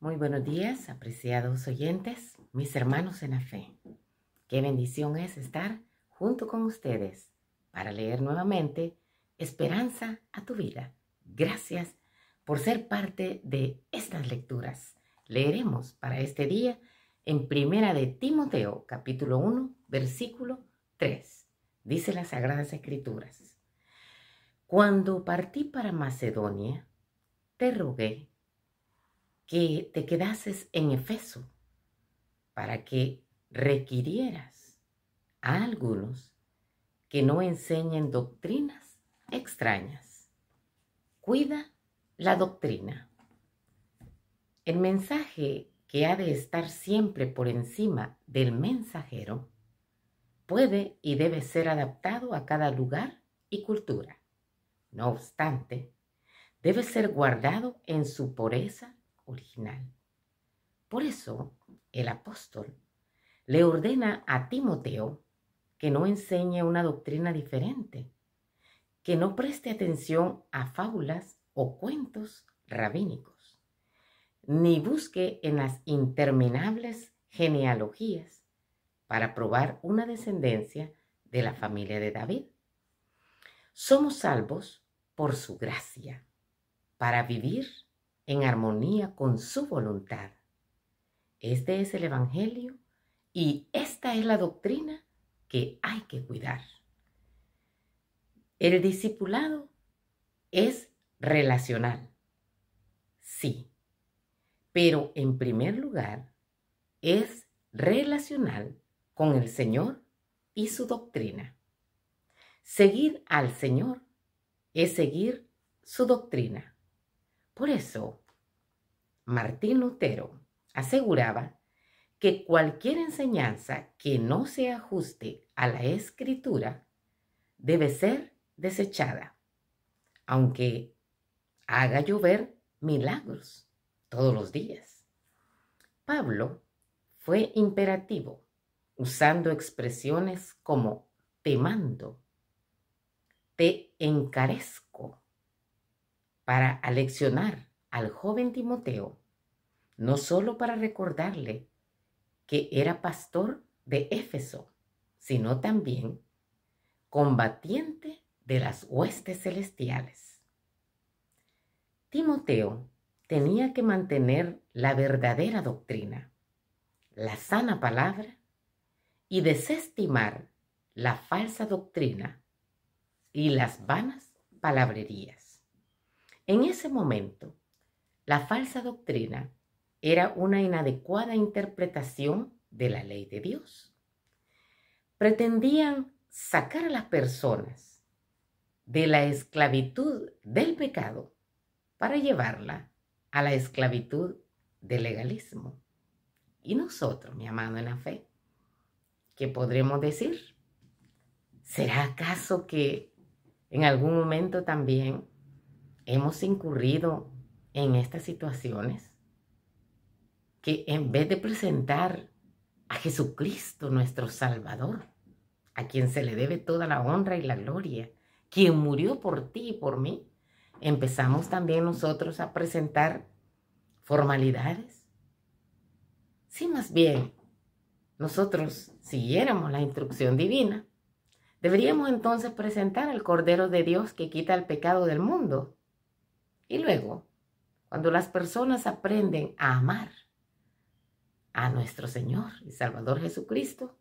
Muy buenos días, apreciados oyentes, mis hermanos en la fe. Qué bendición es estar junto con ustedes para leer nuevamente Esperanza a tu vida. Gracias por ser parte de estas lecturas. Leeremos para este día en Primera de Timoteo, capítulo 1, versículo 3. Dice las Sagradas Escrituras: Cuando partí para Macedonia, te rogué que te quedases en Efeso para que requirieras a algunos que no enseñen doctrinas extrañas. Cuida la doctrina. El mensaje, que ha de estar siempre por encima del mensajero, puede y debe ser adaptado a cada lugar y cultura. No obstante, debe ser guardado en su pureza original. Por eso, el apóstol le ordena a Timoteo que no enseñe una doctrina diferente, que no preste atención a fábulas o cuentos rabínicos, ni busque en las interminables genealogías para probar una descendencia de la familia de David. Somos salvos por su gracia, para vivir en armonía con su voluntad. Este es el Evangelio y esta es la doctrina que hay que cuidar. El discipulado es relacional, sí, pero en primer lugar es relacional con el Señor y su doctrina. Seguir al Señor es seguir su doctrina. Por eso, Martín Lutero aseguraba que cualquier enseñanza que no se ajuste a la Escritura debe ser desechada, aunque haga llover milagros todos los días. Pablo fue imperativo, usando expresiones como te mando, te encarezco, para aleccionar al joven Timoteo, no solo para recordarle que era pastor de Éfeso, sino también combatiente de las huestes celestiales. Timoteo tenía que mantener la verdadera doctrina, la sana palabra, y desestimar la falsa doctrina y las vanas palabrerías. En ese momento, la falsa doctrina era una inadecuada interpretación de la ley de Dios. Pretendían sacar a las personas de la esclavitud del pecado para llevarla a la esclavitud del legalismo. Y nosotros, mi amado en la fe, ¿qué podremos decir? ¿Será acaso que en algún momento también hemos incurrido en estas situaciones? Que en vez de presentar a Jesucristo nuestro Salvador, a quien se le debe toda la honra y la gloria, quien murió por ti y por mí, empezamos también nosotros a presentar formalidades. Si más bien nosotros siguiéramos la instrucción divina, deberíamos entonces presentar al Cordero de Dios que quita el pecado del mundo. Y luego, cuando las personas aprenden a amar a nuestro Señor y Salvador Jesucristo,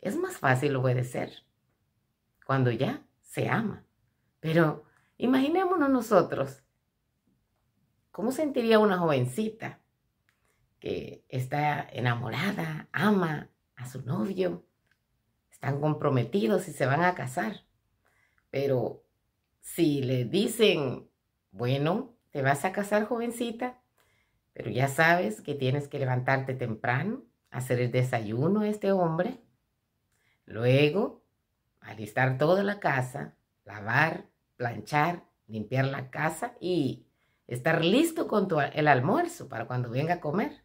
es más fácil obedecer cuando ya se ama. Pero imaginémonos nosotros, ¿cómo sentiría una jovencita que está enamorada, ama a su novio, están comprometidos y se van a casar? Pero si le dicen, bueno, te vas a casar, jovencita, pero ya sabes que tienes que levantarte temprano, hacer el desayuno a este hombre, luego alistar toda la casa, lavar, planchar, limpiar la casa y estar listo con el almuerzo para cuando venga a comer.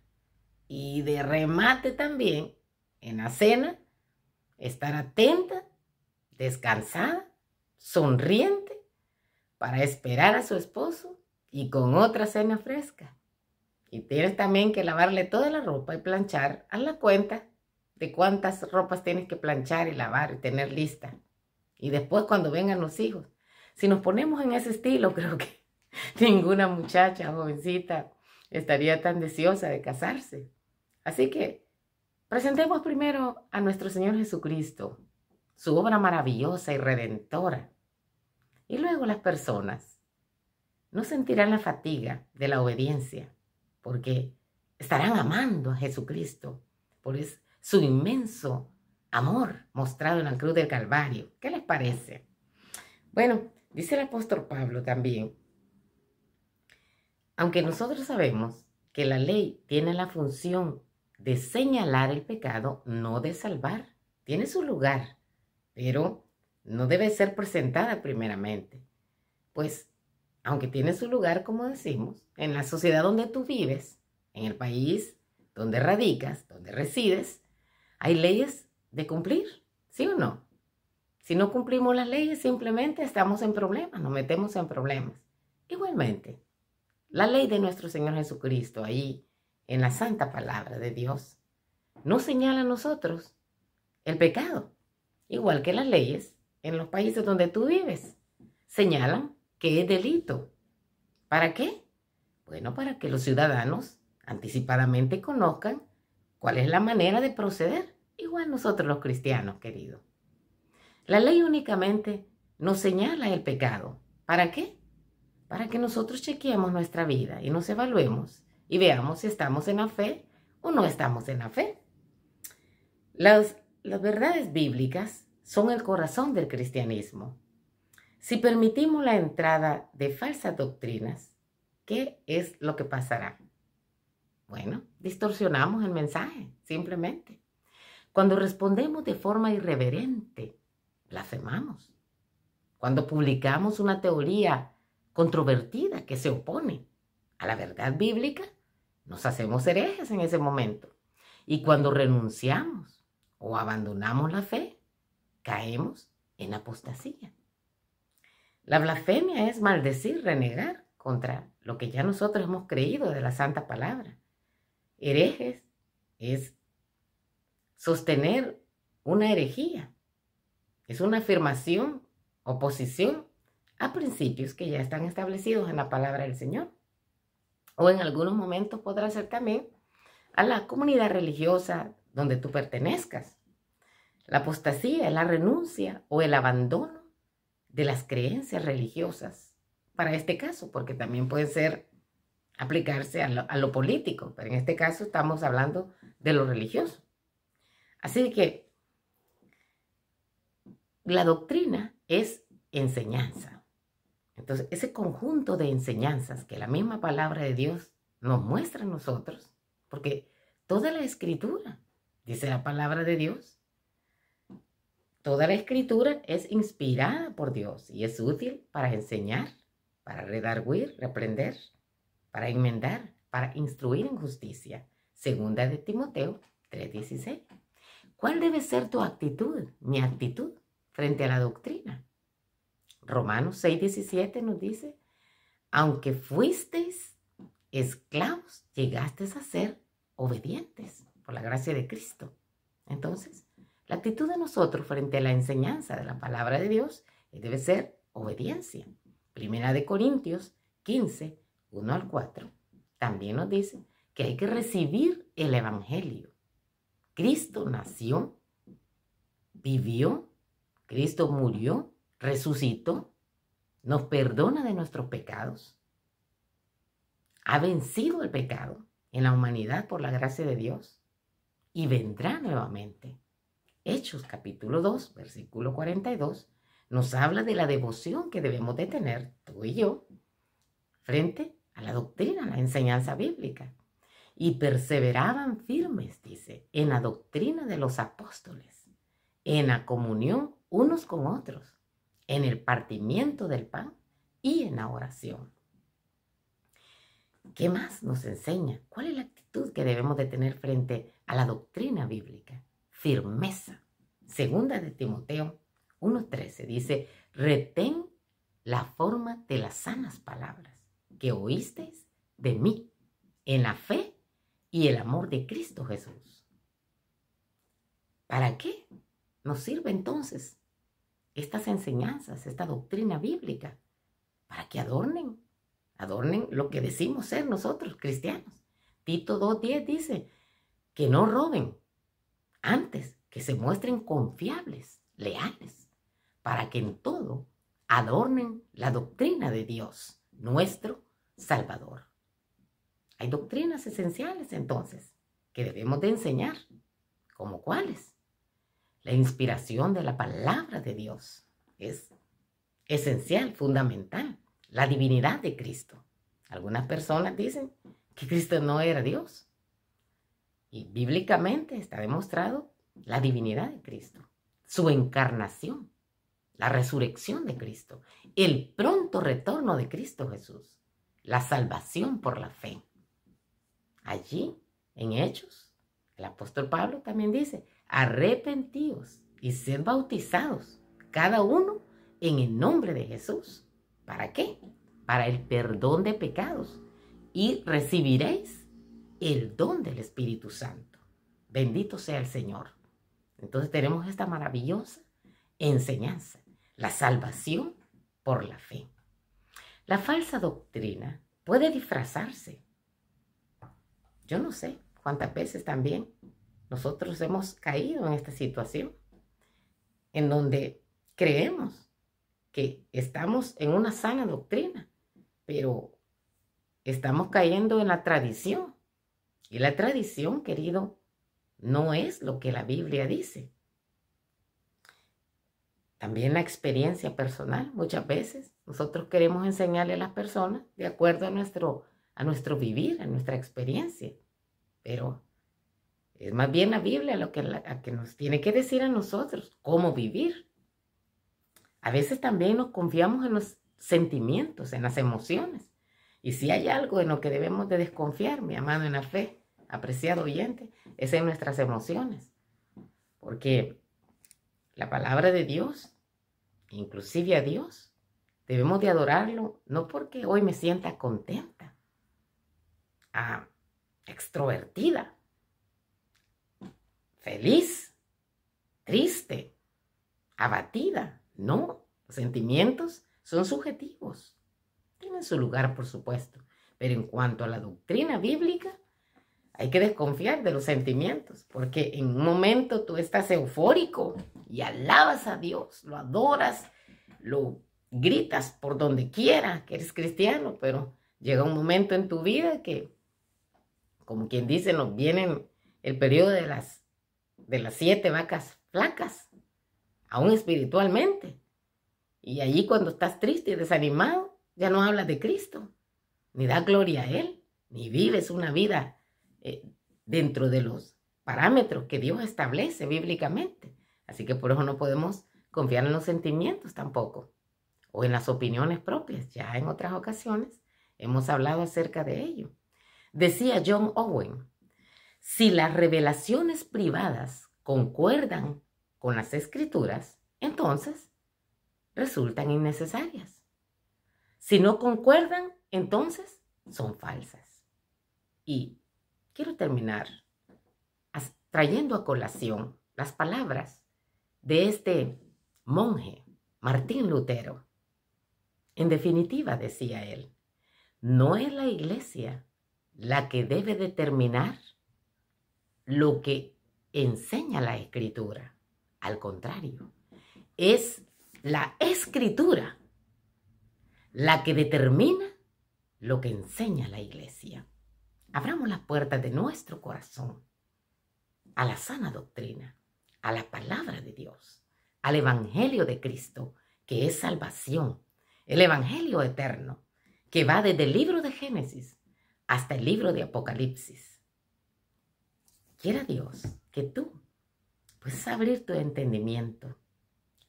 Y de remate también, en la cena, estar atenta, descansada, sonriente, para esperar a su esposo y con otra cena fresca. Y tienes también que lavarle toda la ropa y planchar. Haz la cuenta de cuántas ropas tienes que planchar y lavar y tener lista. Y después cuando vengan los hijos. Si nos ponemos en ese estilo, creo que ninguna muchacha jovencita estaría tan deseosa de casarse. Así que presentemos primero a nuestro Señor Jesucristo, su obra maravillosa y redentora. Y luego las personas no sentirán la fatiga de la obediencia, porque estarán amando a Jesucristo por su inmenso amor mostrado en la cruz del Calvario. ¿Qué les parece? Bueno, dice el apóstol Pablo también, aunque nosotros sabemos que la ley tiene la función de señalar el pecado, no de salvar. Tiene su lugar, pero no debe ser presentada primeramente. Pues, aunque tiene su lugar, como decimos, en la sociedad donde tú vives, en el país donde radicas, donde resides, hay leyes de cumplir, ¿sí o no? Si no cumplimos las leyes, simplemente estamos en problemas, nos metemos en problemas. Igualmente, la ley de nuestro Señor Jesucristo, ahí en la santa palabra de Dios, nos señala a nosotros el pecado, igual que las leyes en los países donde tú vives señalan que es delito. ¿Para qué? Bueno, para que los ciudadanos anticipadamente conozcan cuál es la manera de proceder, igual nosotros los cristianos, queridos. La ley únicamente nos señala el pecado. ¿Para qué? Para que nosotros chequeemos nuestra vida y nos evaluemos y veamos si estamos en la fe o no estamos en la fe. Las verdades bíblicas son el corazón del cristianismo. Si permitimos la entrada de falsas doctrinas, ¿qué es lo que pasará? Bueno, distorsionamos el mensaje, simplemente. Cuando respondemos de forma irreverente, blasfemamos. Cuando publicamos una teoría controvertida que se opone a la verdad bíblica, nos hacemos herejes en ese momento. Y cuando renunciamos o abandonamos la fe, caemos en apostasía. La blasfemia es maldecir, renegar contra lo que ya nosotros hemos creído de la santa palabra. Herejes es sostener una herejía. Es una afirmación, oposición a principios que ya están establecidos en la palabra del Señor. O en algunos momentos podrá ser también a la comunidad religiosa donde tú pertenezcas. La apostasía es la renuncia o el abandono de las creencias religiosas. Para este caso, porque también puede ser aplicarse a lo político, pero en este caso estamos hablando de lo religioso. Así que la doctrina es enseñanza. Entonces, ese conjunto de enseñanzas que la misma palabra de Dios nos muestra a nosotros, porque toda la escritura, dice la palabra de Dios, toda la escritura es inspirada por Dios y es útil para enseñar, para redarguir, reprender, para enmendar, para instruir en justicia. Segunda de Timoteo 3:16. ¿Cuál debe ser tu actitud, mi actitud, frente a la doctrina? Romanos 6:17 nos dice, aunque fuisteis esclavos, llegasteis a ser obedientes por la gracia de Cristo. Entonces, la actitud de nosotros frente a la enseñanza de la palabra de Dios debe ser obediencia. Primera de Corintios 15, 1 al 4, también nos dice que hay que recibir el evangelio. Cristo nació, vivió, Cristo murió, resucitó, nos perdona de nuestros pecados, ha vencido el pecado en la humanidad por la gracia de Dios y vendrá nuevamente. Hechos capítulo 2, versículo 42, nos habla de la devoción que debemos de tener tú y yo frente a la doctrina, a la enseñanza bíblica. Y perseveraban firmes, dice, en la doctrina de los apóstoles, en la comunión unos con otros, en el partimiento del pan y en la oración. ¿Qué más nos enseña? ¿Cuál es la actitud que debemos de tener frente a la doctrina bíblica? Firmeza. Segunda de Timoteo 1:13 dice, retén la forma de las sanas palabras que oísteis de mí en la fe y el amor de Cristo Jesús. ¿Para qué nos sirve entonces estas enseñanzas, esta doctrina bíblica? Para que adornen lo que decimos ser nosotros, cristianos. Tito 2:10 dice que no roben, antes que se muestren confiables, leales, para que en todo adornen la doctrina de Dios, nuestro Salvador. Hay doctrinas esenciales entonces que debemos de enseñar, ¿como cuáles? La inspiración de la palabra de Dios es esencial, fundamental. La divinidad de Cristo. Algunas personas dicen que Cristo no era Dios. Y bíblicamente está demostrado la divinidad de Cristo, su encarnación, la resurrección de Cristo, el pronto retorno de Cristo Jesús, la salvación por la fe. Allí, en Hechos, el apóstol Pablo también dice, arrepentíos y sed bautizados, cada uno en el nombre de Jesús. ¿Para qué? Para el perdón de pecados, y recibiréis el don del Espíritu Santo. Bendito sea el Señor. Entonces tenemos esta maravillosa enseñanza, la salvación por la fe. La falsa doctrina puede disfrazarse. Yo no sé cuántas veces también nosotros hemos caído en esta situación, en donde creemos que estamos en una sana doctrina, pero estamos cayendo en la tradición. Y la tradición, querido, no es lo que la Biblia dice. También la experiencia personal, muchas veces nosotros queremos enseñarle a las personas de acuerdo a nuestro vivir, a nuestra experiencia. Pero es más bien la Biblia lo que nos tiene que decir a nosotros cómo vivir. A veces también nos confiamos en los sentimientos, en las emociones. Y si hay algo en lo que debemos de desconfiar, mi amado en la fe, apreciado oyente, es en nuestras emociones. Porque la palabra de Dios, inclusive a Dios, debemos de adorarlo, no porque hoy me sienta contenta, extrovertida, feliz, triste, abatida. No, los sentimientos son subjetivos. Tienen su lugar, por supuesto. Pero en cuanto a la doctrina bíblica, hay que desconfiar de los sentimientos, porque en un momento tú estás eufórico y alabas a Dios, lo adoras, lo gritas por donde quiera que eres cristiano, pero llega un momento en tu vida que, como quien dice, nos viene el periodo de las 7 vacas flacas, aún espiritualmente. Y allí cuando estás triste y desanimado, ya no hablas de Cristo, ni das gloria a Él, ni vives una vida dentro de los parámetros que Dios establece bíblicamente. Así que por eso no podemos confiar en los sentimientos tampoco, o en las opiniones propias. Ya en otras ocasiones hemos hablado acerca de ello. Decía John Owen, si las revelaciones privadas concuerdan con las Escrituras, entonces resultan innecesarias. Si no concuerdan, entonces son falsas. Y quiero terminar trayendo a colación las palabras de este monje, Martín Lutero. En definitiva, decía él, no es la Iglesia la que debe determinar lo que enseña la Escritura. Al contrario, es la Escritura la que determina lo que enseña la Iglesia. Abramos las puertas de nuestro corazón a la sana doctrina, a la palabra de Dios, al Evangelio de Cristo, que es salvación, el Evangelio eterno, que va desde el libro de Génesis hasta el libro de Apocalipsis. Quiera Dios que tú puedas abrir tu entendimiento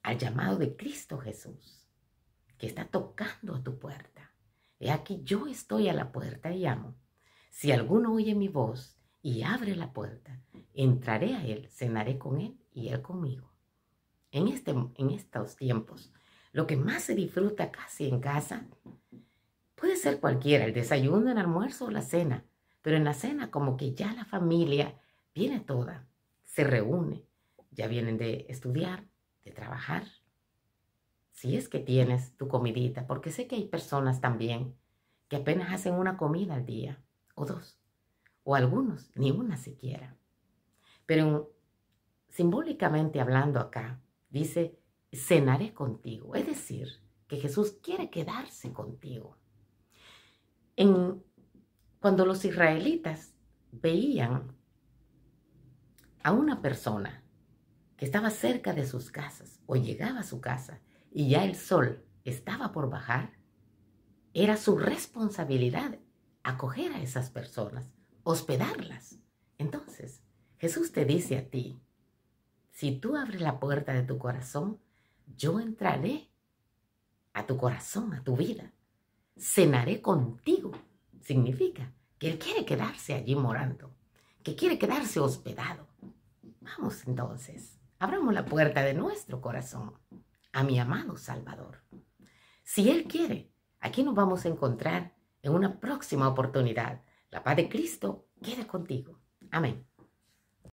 al llamado de Cristo Jesús, que está tocando a tu puerta. He aquí, yo estoy a la puerta y llamo. Si alguno oye mi voz y abre la puerta, entraré a él, cenaré con él y él conmigo. En estos tiempos, lo que más se disfruta casi en casa puede ser cualquiera, el desayuno, el almuerzo o la cena, pero en la cena como que ya la familia viene toda, se reúne, ya vienen de estudiar, de trabajar. Si es que tienes tu comidita, porque sé que hay personas también que apenas hacen una comida al día, o dos, o algunos, ni una siquiera. Pero simbólicamente hablando acá, dice, cenaré contigo, es decir, que Jesús quiere quedarse contigo. Cuando los israelitas veían a una persona que estaba cerca de sus casas o llegaba a su casa y ya el sol estaba por bajar, era su responsabilidad acoger a esas personas, hospedarlas. Entonces, Jesús te dice a ti, si tú abres la puerta de tu corazón, yo entraré a tu corazón, a tu vida. Cenaré contigo. Significa que Él quiere quedarse allí morando, que quiere quedarse hospedado. Vamos entonces, abramos la puerta de nuestro corazón a mi amado Salvador. Si Él quiere, aquí nos vamos a encontrar en una próxima oportunidad. La paz de Cristo quede contigo. Amén.